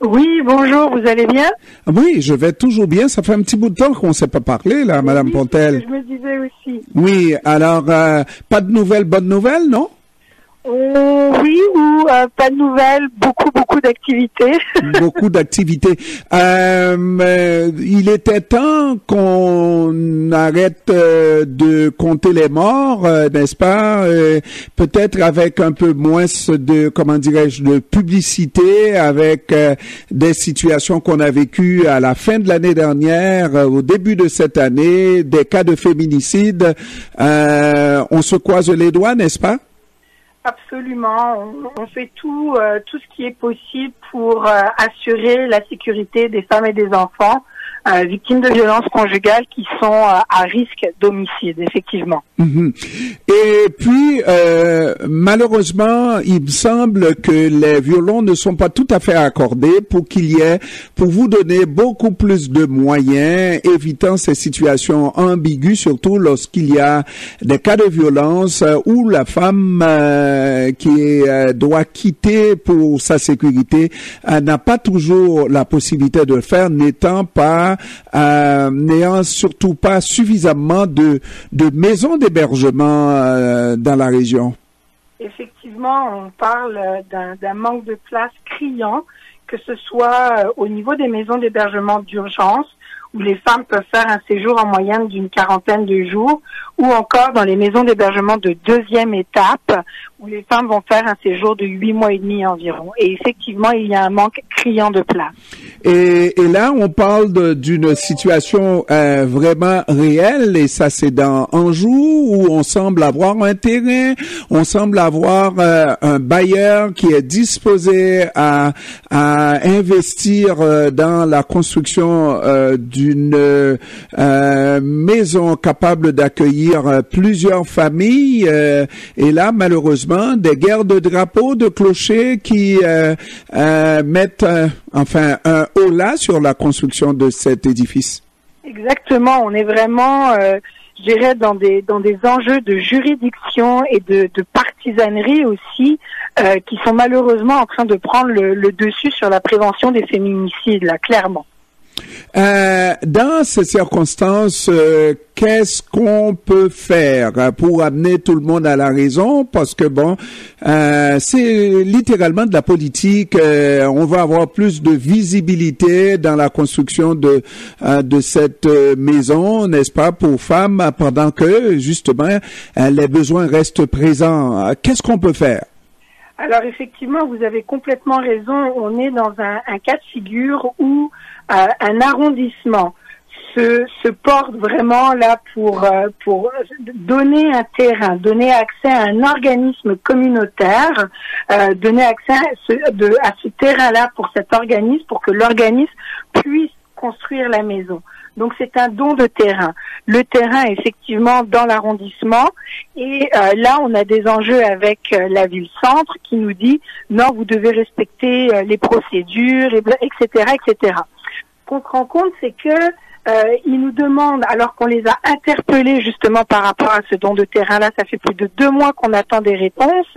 Oui, bonjour, vous allez bien? Oui, je vais toujours bien. Ça fait un petit bout de temps qu'on ne s'est pas parlé, là, Madame Pontel. Je me disais aussi. Oui, alors, pas de nouvelles, bonnes nouvelles, non? Oui, ou pas de nouvelles, beaucoup d'activités. Beaucoup d'activités. Il était temps qu'on arrête de compter les morts, n'est-ce pas? Peut-être avec un peu moins de, comment dirais-je, de publicité, avec des situations qu'on a vécues à la fin de l'année dernière, au début de cette année, des cas de féminicide. On se croise les doigts, n'est-ce pas? Absolument. On fait tout ce qui est possible pour assurer la sécurité des femmes et des enfants victimes de violences conjugales qui sont à risque d'homicide, effectivement. Mm-hmm. Et puis, malheureusement, il me semble que les violons ne sont pas tout à fait accordés pour vous donner beaucoup plus de moyens, évitant ces situations ambiguës, surtout lorsqu'il y a des cas de violence où la femme qui doit quitter pour sa sécurité n'a pas toujours la possibilité de le faire, n'ayant surtout pas suffisamment de maisons d'hébergement dans la région. Effectivement, on parle d'un manque de place criant, que ce soit au niveau des maisons d'hébergement d'urgence, où les femmes peuvent faire un séjour en moyenne d'une 40aine de jours, ou encore dans les maisons d'hébergement de deuxième étape, où les femmes vont faire un séjour de 8 mois et demi environ. Et effectivement, il y a un manque criant de place. Et là, on parle d'une situation vraiment réelle, et ça c'est dans Anjou, où on semble avoir un terrain, on semble avoir un bailleur qui est disposé à investir dans la construction d'une maison capable d'accueillir plusieurs familles. Et là, malheureusement, des guerres de drapeaux, de clochers qui mettent un holà sur la construction de cet édifice. Exactement, on est vraiment, je dirais, dans des enjeux de juridiction et de partisanerie aussi, qui sont malheureusement en train de prendre le dessus sur la prévention des féminicides, là, clairement. Dans ces circonstances, qu'est-ce qu'on peut faire pour amener tout le monde à la raison? Parce que c'est littéralement de la politique. On va avoir plus de visibilité dans la construction de cette maison, n'est-ce pas, pour femmes, pendant que justement les besoins restent présents. Qu'est-ce qu'on peut faire? Alors effectivement, vous avez complètement raison. On est dans un cas de figure où un arrondissement se porte vraiment là pour donner un terrain, donner accès à un organisme communautaire, donner accès à ce terrain-là pour cet organisme, pour que l'organisme puisse construire la maison. Donc c'est un don de terrain. Le terrain est effectivement dans l'arrondissement et là on a des enjeux avec la ville-centre qui nous dit non, vous devez respecter les procédures, etc., etc. Ce qu'on se rend compte, c'est que ils nous demandent, alors qu'on les a interpellés justement par rapport à ce don de terrain-là, ça fait plus de 2 mois qu'on attend des réponses,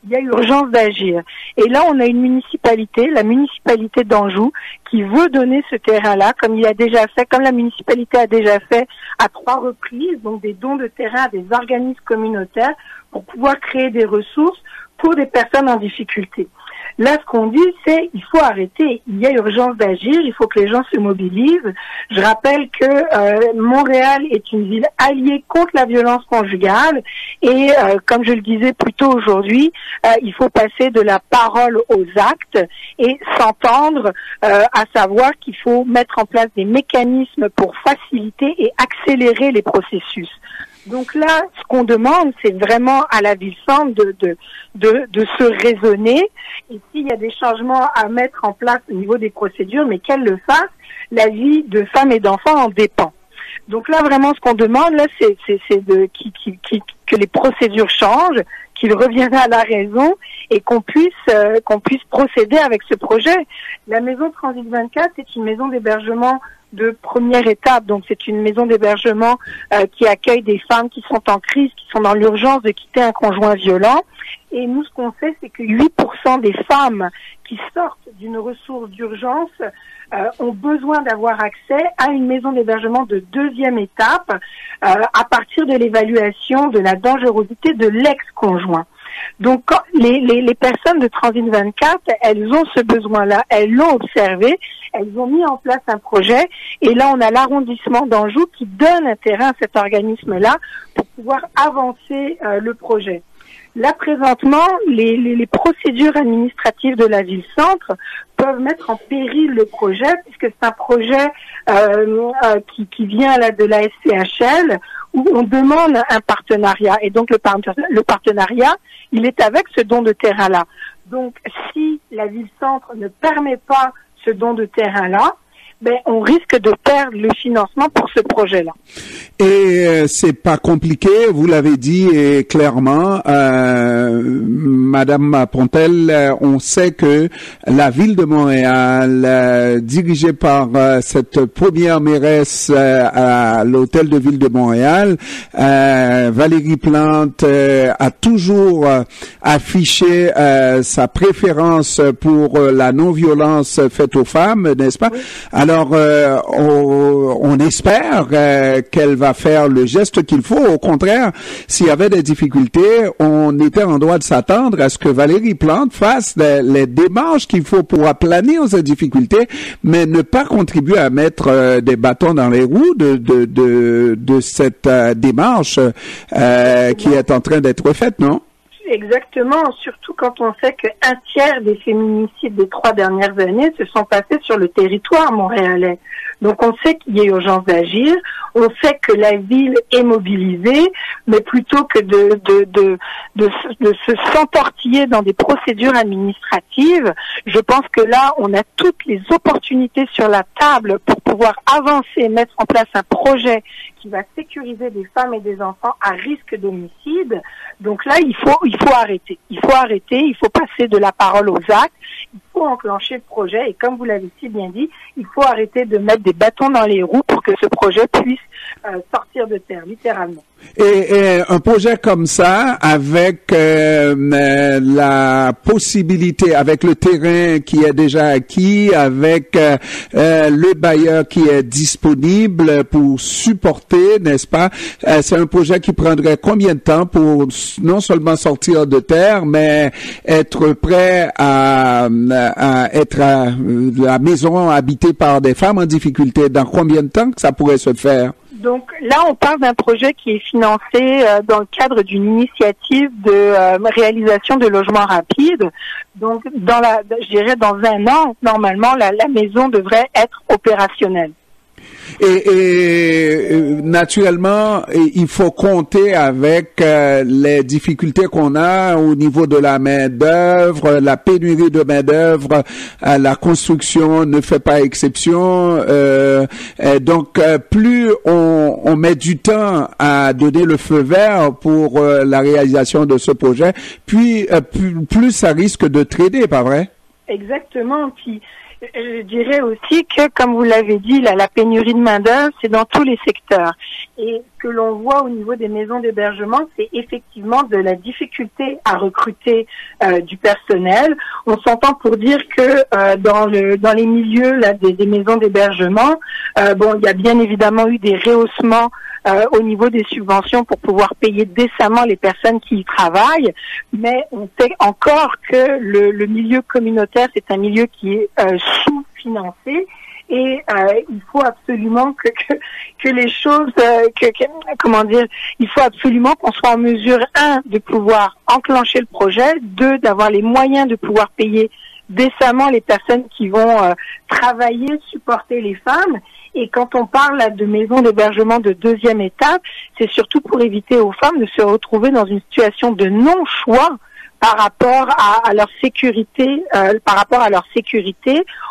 il y a urgence d'agir. Et là, on a une municipalité, la municipalité d'Anjou, qui veut donner ce terrain-là, comme la municipalité a déjà fait à 3 reprises, donc des dons de terrain à des organismes communautaires pour pouvoir créer des ressources pour des personnes en difficulté. Là, ce qu'on dit, c'est il faut arrêter. Il y a urgence d'agir. Il faut que les gens se mobilisent. Je rappelle que Montréal est une ville alliée contre la violence conjugale et, comme je le disais plus tôt aujourd'hui, il faut passer de la parole aux actes et s'entendre, à savoir qu'il faut mettre en place des mécanismes pour faciliter et accélérer les processus. Donc là, ce qu'on demande, c'est vraiment à la ville-centre de se raisonner. Et s'il y a des changements à mettre en place au niveau des procédures, mais qu'elle le fasse, la vie de femmes et d'enfants en dépend. Donc là, vraiment, ce qu'on demande, là, c'est que les procédures changent, qu'ils reviennent à la raison et qu'on puisse procéder avec ce projet. La maison Transit 24 est une maison d'hébergement de première étape. Donc c'est une maison d'hébergement qui accueille des femmes qui sont en crise, qui sont dans l'urgence de quitter un conjoint violent. Et nous, ce qu'on sait, c'est que 8% des femmes qui sortent d'une ressource d'urgence ont besoin d'avoir accès à une maison d'hébergement de deuxième étape à partir de l'évaluation de la dangerosité de l'ex-conjoint. Donc, quand les personnes de Transit 24, elles ont ce besoin-là, elles l'ont observé, elles ont mis en place un projet, et là, on a l'arrondissement d'Anjou qui donne un terrain à cet organisme-là pour pouvoir avancer le projet. Là, présentement, les procédures administratives de la ville-centre peuvent mettre en péril le projet, puisque c'est un projet qui vient là de la SCHL, où on demande un partenariat. Et donc, le partenariat, il est avec ce don de terrain-là. Donc, si la ville-centre ne permet pas ce don de terrain-là, ben, on risque de perdre le financement pour ce projet-là. Et c'est pas compliqué, vous l'avez dit clairement, Madame Pontel, on sait que la ville de Montréal, dirigée par cette première mairesse à l'hôtel de ville de Montréal, Valérie Plante, a toujours affiché sa préférence pour la non-violence faite aux femmes, n'est-ce pas? Oui. Alors, on espère qu'elle va faire le geste qu'il faut. Au contraire, s'il y avait des difficultés, on était en droit de s'attendre à ce que Valérie Plante fasse les démarches qu'il faut pour aplanir ces difficultés, mais ne pas contribuer à mettre des bâtons dans les roues de cette démarche qui est en train d'être faite, non? Exactement, surtout quand on sait qu'un tiers des féminicides des 3 dernières années se sont passés sur le territoire montréalais. Donc on sait qu'il y a urgence d'agir, on sait que la ville est mobilisée, mais plutôt que de se s'entortiller dans des procédures administratives, je pense que là on a toutes les opportunités sur la table pour pouvoir avancer, mettre en place un projet qui va sécuriser des femmes et des enfants à risque d'homicide. Donc là, il faut arrêter. Il faut passer de la parole aux actes, il faut enclencher le projet et comme vous l'avez si bien dit, il faut arrêter de mettre des bâtons dans les roues pour que ce projet puisse sortir de terre, littéralement. Et un projet comme ça, avec la possibilité, avec le terrain qui est déjà acquis, avec le bailleur qui est disponible pour supporter, n'est-ce pas? C'est un projet qui prendrait combien de temps pour non seulement sortir de terre, mais être prêt à être la maison habitée par des femmes en difficulté? Dans combien de temps que ça pourrait se faire? Donc là, on parle d'un projet qui est financé dans le cadre d'une initiative de réalisation de logements rapides. Donc, je dirais dans 1 an, normalement, la maison devrait être opérationnelle. Et naturellement, il faut compter avec les difficultés qu'on a au niveau de la main-d'œuvre, la pénurie de main-d'œuvre, la construction ne fait pas exception. Donc, plus on met du temps à donner le feu vert pour la réalisation de ce projet, puis plus ça risque de traîner, pas vrai? Exactement. Puis je dirais aussi que, comme vous l'avez dit, la pénurie de main-d'œuvre, c'est dans tous les secteurs. Et ce que l'on voit au niveau des maisons d'hébergement, c'est effectivement de la difficulté à recruter du personnel. On s'entend pour dire que dans les milieux là, des maisons d'hébergement, il y a bien évidemment eu des rehaussements au niveau des subventions pour pouvoir payer décemment les personnes qui y travaillent, mais on sait encore que le milieu communautaire, c'est un milieu qui est sous-financé et il faut absolument que les choses, il faut absolument qu'on soit en mesure, 1, de pouvoir enclencher le projet, 2, d'avoir les moyens de pouvoir payer décemment les personnes qui vont travailler, supporter les femmes. Et quand on parle là, de maisons d'hébergement de deuxième étape, c'est surtout pour éviter aux femmes de se retrouver dans une situation de non-choix par rapport à leur sécurité.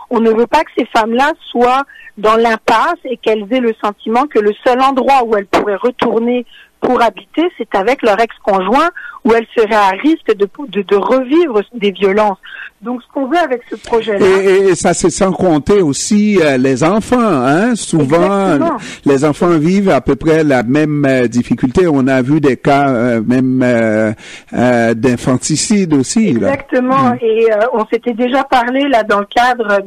On ne veut pas que ces femmes-là soient dans l'impasse et qu'elles aient le sentiment que le seul endroit où elles pourraient retourner pour habiter, c'est avec leur ex-conjoint où elles seraient à risque de revivre des violences. Donc, ce qu'on veut avec ce projet-là... Et ça, c'est sans compter aussi les enfants, hein. Souvent, exactement. Les enfants vivent à peu près la même difficulté. On a vu des cas même d'infanticide aussi. Exactement. Là. Et on s'était déjà parlé là dans le cadre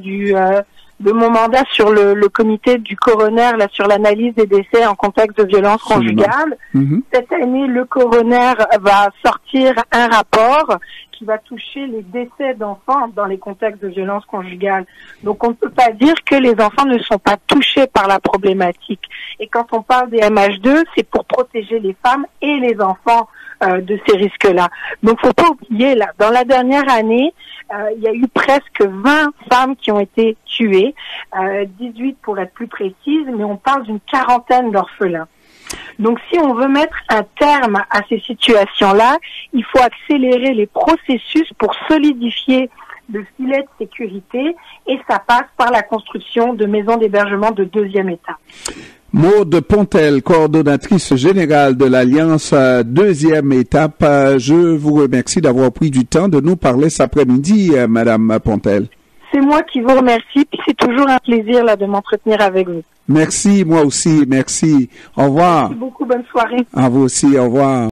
de mon mandat sur le comité du coroner là sur l'analyse des décès en contexte de violence conjugale. Cette année, le coroner va sortir un rapport qui va toucher les décès d'enfants dans les contextes de violence conjugale. Donc on ne peut pas dire que les enfants ne sont pas touchés par la problématique. Et quand on parle des MH2, c'est pour protéger les femmes et les enfants de ces risques-là. Donc faut pas oublier là, dans la dernière année, il y a eu presque 20 femmes qui ont été tuées, 18 pour être plus précise, mais on parle d'une quarantaine d'orphelins. Donc si on veut mettre un terme à ces situations-là, il faut accélérer les processus pour solidifier le filet de sécurité et ça passe par la construction de maisons d'hébergement de deuxième état. Maude Pontel, coordonnatrice générale de l'Alliance Deuxième Étape, je vous remercie d'avoir pris du temps de nous parler cet après-midi, Madame Pontel. C'est moi qui vous remercie, puis c'est toujours un plaisir là de m'entretenir avec vous. Merci, moi aussi, merci. Au revoir. Merci beaucoup, bonne soirée. À vous aussi, au revoir.